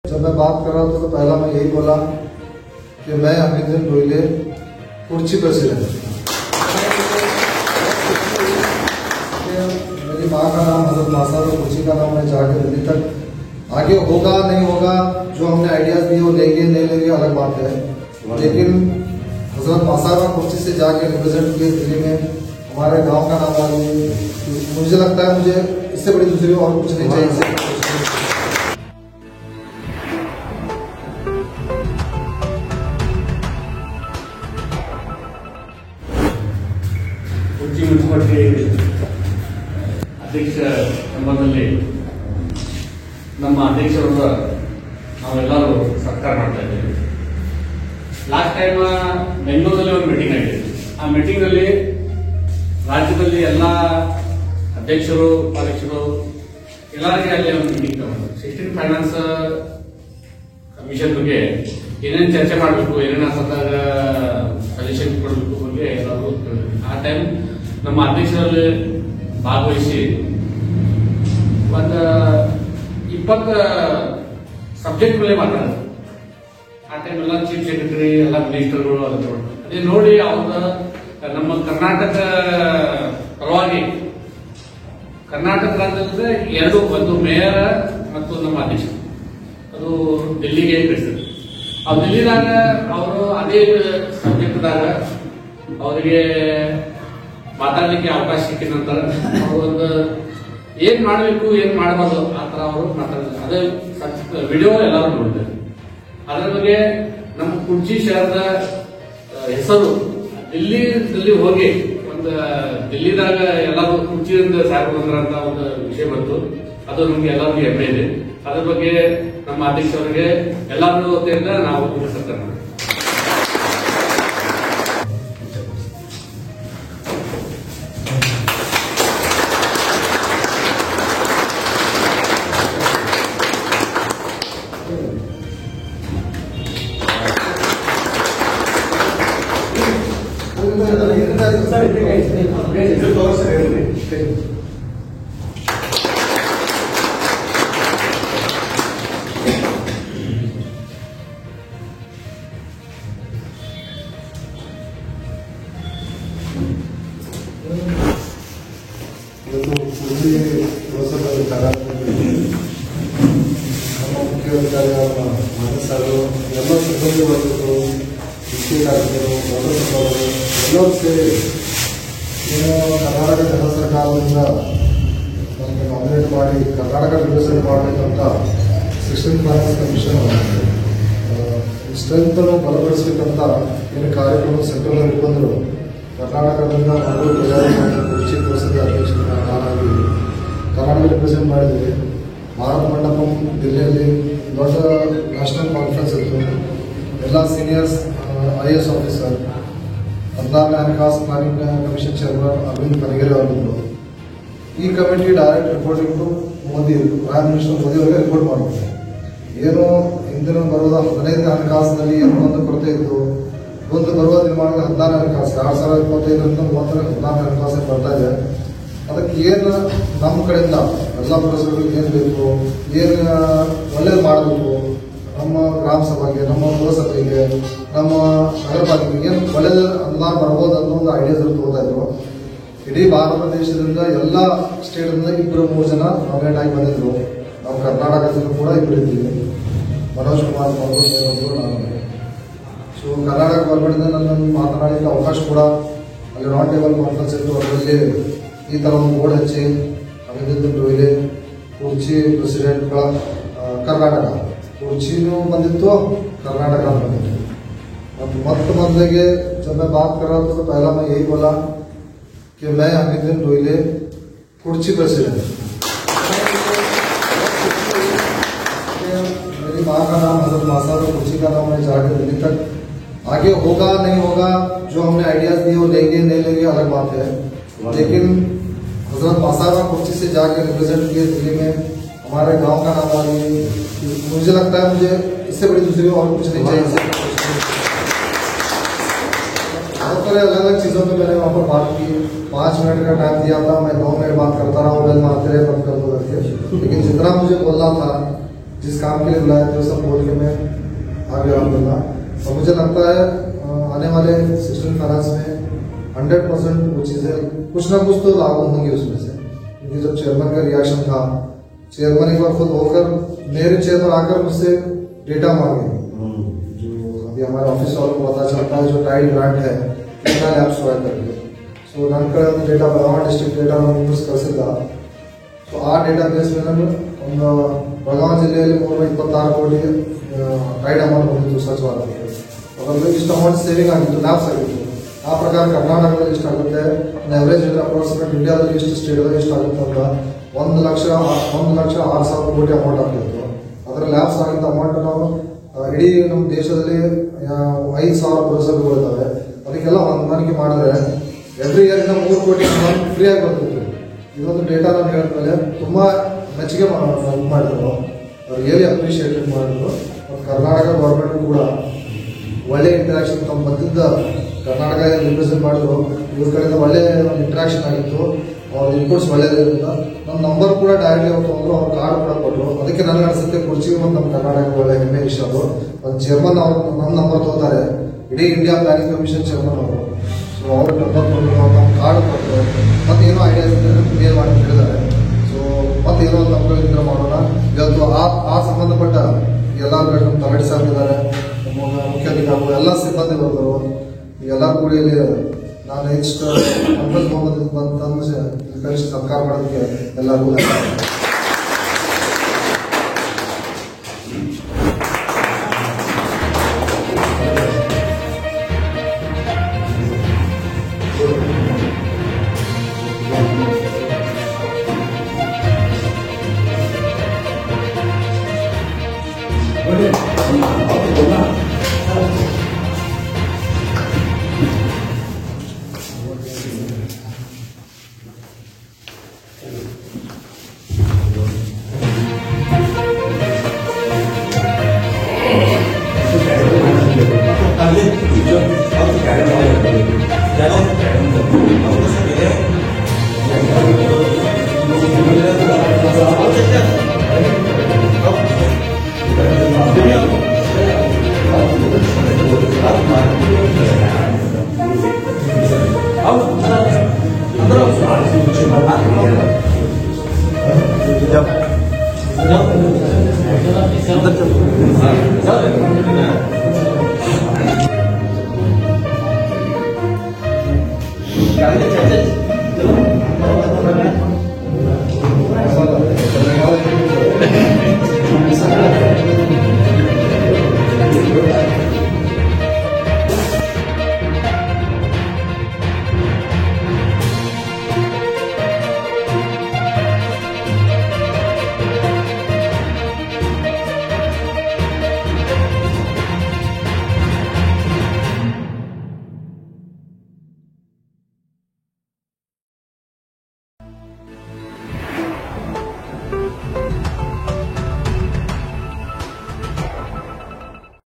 जब मैं बात कर रहा था तो पहला मैं यही बोला कि मैं अभिनंदन रोहिले कुर्ची प्रेसिडेंट। मेरी माँ का नाम हजरत मासा और कुर्ची का नाम मैं जाकर दिल्ली तक आगे होगा नहीं होगा, जो हमने आइडियाज दिए वो लेंगे नहीं लेंगे अलग बात है, लेकिन हजरत मासा का कुर्ची से जाके रिप्रेजेंट किए दिल्ली में हमारे गांव का नाम आ गया। मुझे लगता है मुझे इससे बड़ी दूसरी और कुछ नहीं चाहिए। ಕುರ್ಚಿ ಮುನ್ಸಿಪಾಲಿಟಿ ಅಧ್ಯಕ್ಷ ಸಂಬಂಧದಲ್ಲಿ ನಮ್ಮ ಅಧ್ಯಕ್ಷರ ನಾವೆಲ್ಲರೂ ಸತ್ಕಾರ ಮಾಡ್ತಾ ಇದ್ದೀವಿ. ಲಾಸ್ಟ್ ಟೈಮ್ ಬೆಂಗಳೂರಲ್ಲಿ ಒಂದು ಮೀಟಿಂಗ್ ಆಗಿದೆ. ಆ ಮೀಟಿಂಗ್ ನಲ್ಲಿ ರಾಜ್ಯದಲ್ಲಿ ಎಲ್ಲ ಅಧ್ಯಕ್ಷರು ಉಪಾಧ್ಯಕ್ಷರು ಎಲ್ಲರಿಗೆ ಅಲ್ಲಿ ಒಂದು ಮೀಟಿಂಗ್ ತಗೊಂಡು 16 ಫೈನಾನ್ಸ್ ಕಮಿಷನ್ ಬಗ್ಗೆ ಏನೇನು ಚರ್ಚೆ ಮಾಡಬೇಕು, ಏನೇನು ಸತ್ತಾಗ ಸಜೆಷನ್ ಕೊಡಬೇಕು ಬಗ್ಗೆ ಎಲ್ಲರೂ ಆ ಟೈಮ್ ನಮ್ಮ ಅಧ್ಯಕ್ಷರಲ್ಲಿ ಭಾಗವಹಿಸಿ ಒಂದು 20 ಸಬ್ಜೆಕ್ಟ್ ಮೇಲೆ ಮಾತಾಡೋದು. ಆ ಟೈಮ್ ಎಲ್ಲ ಚೀಫ್ ಸೆಕ್ರೆಟರಿ ಎಲ್ಲ ಮಿನಿಸ್ಟರ್ಗಳು ಅದೇ ನೋಡಿ ಅವ್ರ ನಮ್ಮ ಕರ್ನಾಟಕ ಪರವಾಗಿ ಕರ್ನಾಟಕ ರಾಜ್ಯದ ಎರಡು, ಒಂದು ಮೇಯರ್ ಮತ್ತು ನಮ್ಮ ಅಧ್ಯಕ್ಷ ಅದು ದಿಲ್ಲಿಗೆ ಕಳಿಸಿದ್ರು. ಅವ್ರು ದಿಲ್ಲಿದಾಗ ಅವರು ಅದೇ ಸಬ್ಜೆಕ್ಟ್ದಾಗ ಅವರಿಗೆ ಮಾತಾಡ್ಲಿಕ್ಕೆ ಅವಕಾಶ ಸಿಕ್ಕಿದ ನಂತರ ಅವರು ಒಂದು ಏನ್ ಮಾಡಬೇಕು ಏನ್ ಮಾಡಬಾರ್ದು ಆ ತರ ಅವರು ಮಾತಾಡಿದ್ರು. ಅದೇ ವಿಡಿಯೋ ಎಲ್ಲರೂ ನೋಡಿದ್ದಾರೆ. ಅದರ ಬಗ್ಗೆ ನಮ್ಮ ಕುರ್ಚಿ ಶಹರದ ಹೆಸರು ದಿಲ್ಲಿದಲ್ಲಿ ಹೋಗಿ ಒಂದು ದಿಲ್ಲಿದಾಗ ಎಲ್ಲರೂ ಕುರ್ಚಿಯಿಂದ ಸಾಕು ಬಂದ್ರಂತ ಒಂದು ವಿಷಯ ಬಂತು. ಅದು ನಮ್ಗೆ ಎಲ್ಲರಿಗೂ ಹೆಮ್ಮೆ ಇದೆ. ಅದ್ರ ಬಗ್ಗೆ ನಮ್ಮ ಅಧ್ಯಕ್ಷರಿಗೆ ಎಲ್ಲರೂ ವತಿಯಿಂದ ನಾವು ಸತ್ಕಾರ ಮಾಡ್ತೀವಿ. ಮುಖ್ಯಮಂತ್ರಿ ಮಾನಸರು ಎಲ್ಲ ಸಿಬ್ಬಂದಿ ವರ್ಗಗಳು, ಶಿಕ್ಷಕರು, ಎಲ್ಲರೂ ಸೇರಿ ಏನು ಕರ್ನಾಟಕ ಜನತಾ ಸರ್ಕಾರದಿಂದ ನಮಗೆ ನಾಮಿನೇಟ್ ಮಾಡಿ ಕರ್ನಾಟಕ ವಿಭಜನೆ ಮಾಡಬೇಕಂತ 16 ಫೈನಾನ್ಸ್ ಕಮಿಷನ್ ಸ್ಟ್ರೆಂತ್ ಬಲಪಡಿಸಬೇಕಂತ ಏನು ಕಾರ್ಯಕ್ರಮ ಸೆಂಟ್ರಲ್ ಇಟ್ಕೊಂಡ್ರು. ಕರ್ನಾಟಕದಿಂದ ನಾವು ತಯಾರಿ ಮಾಡಿ ಕುರ್ಚಿ ಪುರಸಭೆ ಅಧ್ಯಕ್ಷರನ್ನ ನಾನಾಗಿ ಕರ್ನಾಟಕ ರಿಪ್ರೆಸೆಂಟ್ ಮಾಡಿದ್ವಿ. ಭಾರತ ಮಂಡಪಂ ದಿಲ್ಲಿಯಲ್ಲಿ ದೊಡ್ಡ ನ್ಯಾಷನಲ್ ಕಾನ್ಫರೆನ್ಸ್ ಇತ್ತು. ಎಲ್ಲ ಸೀನಿಯರ್ಸ್ IAS ಆಫೀಸರ್, 14ನೇ ಹಣಕಾಸು planning commission chairman Arvind Kanagiri ಅವರಿದ್ದರು. ಈ committee direct reporting to Modi, prime minister Modi ಅವರಿಗೆ ರಿಪೋರ್ಟ್ ಮಾಡಬೇಕು. ಏನು ಹಿಂದಿನ ಬರುವ 15ನೇ ಹಣಕಾಸಿನಲ್ಲಿ ಏನು ಒಂದು ಕೊರತೆ ಇತ್ತು, ಒಂದು ಬರುವ ನಿರ್ಮಾಣದ 14ನೇ ಹಣಕಾಸು 2025ರಿಂದ 30ನೇ 14ನೇ ಹಣಕಾಸು ಬರ್ತಾ ಇದೆ. ಅದಕ್ಕೆ ಏನು ನಮ್ಮ ಕಡೆಯಿಂದ ಎಲ್ಲ ಪುರಸಭೆಗಳಿಗೆ ಏನು ಬೇಕು, ಏನು ಒಳ್ಳೇದು ಮಾಡಬೇಕು, ನಮ್ಮ ಗ್ರಾಮ ಸಭೆಗೆ, ನಮ್ಮ ಪುರಸಭೆಗೆ, ನಮ್ಮ ನಗರ ಪಾಲಿಕೆಗೆ ಏನು ಒಳ್ಳೆಯ ಅನುದಾನ ಬರ್ಬೋದು ಅನ್ನೋ ಒಂದು ಐಡಿಯಾಸ್ ತಗೋತಾ ಇದ್ರು. ಇಡೀ ಭಾರತ ದೇಶದಿಂದ ಎಲ್ಲ ಸ್ಟೇಟಿಂದ 2-3 ಜನ ನಾಮಿನೇಟ್ ಆಗಿ ಬಂದಿದ್ರು. ನಾವು ಕರ್ನಾಟಕದಿಂದ ಕೂಡ 2 ಇದ್ದೀವಿ, ಮನೋಜ್ ಕುಮಾರ್ ಅವರು ನಾನು. ಸೊ ಕರ್ನಾಟಕ ಗೌರ್ಮೆಂಟಿಂದ ನನ್ನನ್ನು ಮಾತನಾಡಲಿಕ್ಕೆ ಅವಕಾಶ ಕೂಡ ಅಲ್ಲಿ ರೌಂಡ್ ಟೇಬಲ್ ಕಾನ್ಫರೆನ್ಸ್ ಇತ್ತು. ಅದರಲ್ಲಿ ಈ ಥರ ಒಂದು ಬೋರ್ಡ್ ಹಚ್ಚಿ ಅಭಿನಂದನ್ ರೋहिले ಕುರ್ಚಿ ಪ್ರೆಸಿಡೆಂಟ್ಗಳ ಕರ್ನಾಟಕ कुर्चीनू बंदित्तो कर्नाटक मत ಮೊದಲಿಗೆ जब मैं बात कर रहा था तो पहला मैं यही बोला कि मैं अभिनंदन रोहिले कुर्ची प्रेसिडेंट। मेरी माँ का नाम हजरत मासा और कुर्ची का नाम मैं जाकर दिल्ली तक आगे होगा नहीं होगा, जो हमने आइडियाज दिए वो लेंगे नहीं लेंगे अलग बात है, लेकिन हजरत मासा का कुर्ची से जाकर रिप्रेजेंट किए दिल्ली में हमारे गांव का नाम आ गया। मुझे लगता है मुझे इससे बड़ी दूसरी और कुछ नहीं चाहिए। बहुत सारे अलग अलग चीजों पे मैंने वहाँ पर बात की। 5 मिनट का टाइम दिया था, मैं 2 मिनट बात करता रहा हूँ, बेल मारते रहे बंद कर दो करके, लेकिन जितना मुझे बोलना था, जिस काम के लिए बुलाया था सब बोल के मैं आ गया अलहमदुलिल्लाह। और मुझे लगता है आने वाले सिस्टम फाइनेंस में 100% वो चीज़ें कुछ ना कुछ तो लागू होंगी उसमें से, क्योंकि जब चेयरमैन का रिएक्शन था, चेयरमैन एक बार खुद होकर मेरे चेयर पर आकर मुझसे डेटा मांगे, जो अभी हमारे ऑफिस वालों को पता चलता है जो टाइड ग्रांट है कितना लैब्स हुआ करके, सो ನನ್ನ ಡೇಟಾ ಬೆಳಗಾವಿ ಡಿಸ್ಟ್ರಿಕ್ಟ್ ಡೇಟಾ ನಾವು ಯೂಸ್ ಕಳಿಸಿಲ್ಲ. ಸೊ ಆ ಡೇಟಾ ಬೇಸ್ ಮೇಲೆ ಒಂದು ಬೆಳಗಾವಿ ಜಿಲ್ಲೆಯಲ್ಲಿ 326 ಕೋಟಿ ಟೈಡ್ ಅಮೌಂಟ್ ಬಂದಿತ್ತು ಸ್ವಚ್ಛ ಭಾರತಕ್ಕೆ. ಅದರಲ್ಲಿ ಇಷ್ಟು ಅಮೌಂಟ್ ಸೇವಿಂಗ್ ಆಗಿತ್ತು, ಲ್ಯಾಬ್ಸ್ ಆಗಿತ್ತು. ಆ ಪ್ರಕಾರ ಕರ್ನಾಟಕದಲ್ಲಿ ಇಷ್ಟಾಗುತ್ತೆ, ಎವರೇಜ್ ಅಪ್ರಾಕ್ಸಿಮೇಟ್ ಇಂಡಿಯಾದಲ್ಲಿ ಇಷ್ಟು ಸ್ಟೇಟ್ಗಳಲ್ಲಿ ಇಷ್ಟಾಗುತ್ತೆ ಅಂತ 1,06,000 ಕೋಟಿ ಅಮೌಂಟ್ ಆಗ್ತಿತ್ತು. ಅದರ ಲ್ಯಾಬ್ಸ್ ಆಗಿದ್ದ ಅಮೌಂಟ್ ನಾವು ಇಡೀ ನಮ್ಮ ದೇಶದಲ್ಲಿ 5,000 ಪುರಸಭೆಗಳು ಇದ್ದಾವೆ, ಅದಕ್ಕೆಲ್ಲ ಹೊಂದಾಣಿಕೆ ಮಾಡಿದ್ರೆ ಎವ್ರಿ ಇಯರ್ 3 ಕೋಟಿ ಅಮೌಂಟ್ ಫ್ರೀ ಆಗಿ ಬರ್ತಿತ್ತು. ಇದೊಂದು ಡೇಟಾ ನಾನು ಹೇಳಿದ್ಮೇಲೆ ತುಂಬ ಮೆಚ್ಚುಗೆ ಮಾಡಿದ್ರು, ರಿಯಲಿ ಅಪ್ರಿಷಿಯೇಟೆಡ್ ಮಾಡಿದ್ರು. ಮತ್ತು ಕರ್ನಾಟಕ ಗೌರ್ಮೆಂಟ್ ಕೂಡ ಒಳ್ಳೆ ಇಂಟ್ರಾಕ್ಷನ್ ತಮ್ಮ ಬಂದಿದ್ದ ಕರ್ನಾಟಕ ರಿಪ್ರೆಸೆಂಟ್ ಮಾಡಿದ್ರು, ಇವ್ರ ಕಡೆಯಿಂದ ಒಳ್ಳೆ ಒಂದು ಇಂಟ್ರಾಕ್ಷನ್ ಆಗಿತ್ತು. ಅವ್ರ ಇನ್ಪುಟ್ಸ್ ಒಳ್ಳೆಯದಿರೋದ್ರಿಂದ ನಮ್ಮ ನಂಬರ್ ಕೂಡ ಡೈರೆಕ್ಟ್ಲಿ ಅವ್ರು ತೊಗೊಂಡ್ರು, ಅವ್ರ ಕಾರ್ಡ್ ಕೂಡ ಕೊಟ್ಟರು. ಅದಕ್ಕೆ ನನಗೆ ಅನಿಸುತ್ತೆ ಕುರ್ಚಿಗೆ ಒಂದು ನಮ್ಮ ಕರ್ನಾಟಕ ಒಳ್ಳೆ ಹೆಮ್ಮೆ ವಿಷಯ. ಅದು ಒಂದು ಚೇರ್ಮನ್ ಅವರು ನಮ್ಮ ನಂಬರ್ ತಗೋತಾರೆ, ಇಡೀ ಇಂಡಿಯಾ ಪ್ಲಾನಿಂಗ್ ಕಮಿಷನ್ ಚೇರ್ಮನ್ ಅವರು. ಸೊ ಅವ್ರ ನಂಬರ್ ಕೊಟ್ಟರು, ನಮ್ಮ ಕಾರ್ಡ್ ಕೊಟ್ಟರು, ಮತ್ತೆ ಏನೋ ಐಡಿಯಾಸ್ ಇದ್ದರೆ ಮೇಲ್ ಮಾಡಿ ಹೇಳಿದ್ದಾರೆ. ಸೊ ಮತ್ತೇನೋ ಒಂದು ನಮ್ಮಗಳಿಂದ ಮಾಡೋಣ. ಇವತ್ತು ಆ ಸಂಬಂಧಪಟ್ಟ ಎಲ್ಲ ನಮ್ಮ ತಲಡಿ ಸಾಹೇಬ್ ಇದ್ದಾರೆ, ನಮ್ಮ ಮುಖ್ಯಾಧಿಕಾರಿಗಳು, ಎಲ್ಲ ಸಿಬ್ಬಂದಿ ಬಂದರು. ಎಲ್ಲರೂ ಕೂಡ ಇಲ್ಲಿ ನಾನು ಇಷ್ಟು ಅನ್ಬಲ್ ಮೊಹಮ್ಮದ್ ಬಂದು ಕನಿಷ್ಠ ಸತ್ಕಾರ ಮಾಡೋದಕ್ಕೆ ಎಲ್ಲರಿಗೂ Gracias.